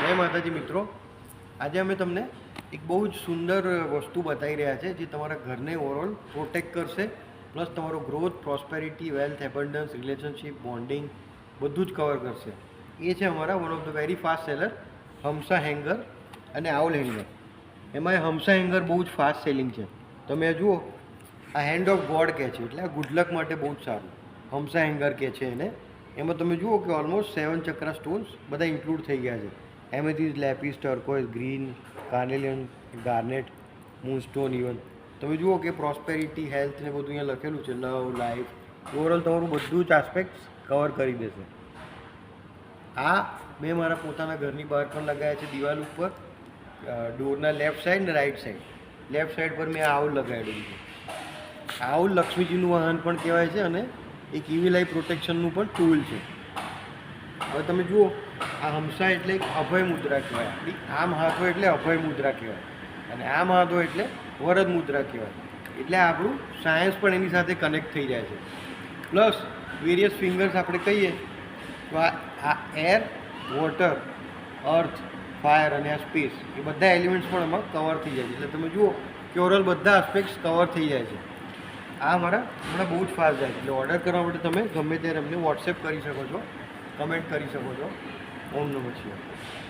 જય માતાજી મિત્રો, આજે અમે તમને એક બહુ જ સુંદર વસ્તુ બતાવી રહ્યા છે જે તમારા ઘરને ઓવરઓલ પ્રોટેક્ટ કરશે, પ્લસ તમારો growth, prosperity, wealth, abundance, relationship, bonding બધું જ કવર કરશે. એ છે અમારા one of the very fast seller hamsa hanger અને આઉલ હેંગર. એમાં હમસા હેંગર બહુ જ ફાસ્ટ સેલિંગ છે. તમે જુઓ, આ હેન્ડ ઓફ ગોડ કહે છે, એટલે આ ગુડલક માટે બહુ જ સારું હમસા હેંગર કહે છે એને. એમાં તમે જુઓ કે ઓલમોસ્ટ 7 ચક્રા સ્ટોન્સ બધા ઇન્ક્લુડ થઈ ગયા છે. એમેથિસ્ટ, લેપિસ, turquoise, green, કાર્નેલિયન, Garnet, moonstone. Even તમે જુઓ કે પ્રોસ્પેરિટી, હેલ્થ ને બધું અહીંયા લખેલું છે. લવ, લાઈફ, ઓવરઓલ તમારું બધું જ આસ્પેક્ટ કવર કરી દેશે. આ મેં મારા પોતાના ઘરની બહાર પણ લગાવ્યા છે, દિવાલ ઉપર, ડોરના લેફ્ટ સાઈડ ને રાઈટ સાઈડ. લેફ્ટ સાઈડ પર મેં આઉલ લગાવેલું છે. આઉલ લક્ષ્મીજીનું વાહન પણ કહેવાય છે અને એક ઇવિલ આઈ પ્રોટેક્શનનું પણ ટૂલ છે. હવે તમે જુઓ, આ હમસા એટલે એક અભય મુદ્રા કહેવાય. આમ હાથ હોય એટલે અભય મુદ્રા કહેવાય, અને આમ હાથ હોય એટલે વરદ મુદ્રા કહેવાય. એટલે આપણું સાયન્સ પણ એની સાથે કનેક્ટ થઈ જાય છે. પ્લસ વેરિયસ ફિંગર્સ આપણે કહીએ તો આ એર, વોટર, અર્થ, ફાયર અને આ સ્પેસ, એ બધા એલિમેન્ટ્સ પણ એમાં કવર થઈ જાય છે. એટલે તમે જુઓ કે ઓવરઓલ બધા આસ્પેક્ટ્સ કવર થઈ જાય છે. આ મારા હમણાં બહુ જ ફાસ્ટ જાય છે. એટલે ઓર્ડર કરવા માટે તમે ગમે ત્યારે અમને વોટ્સએપ કરી શકો છો, કમેન્ટ કરી શકો છો. ઓમ નમઃ શિવાય.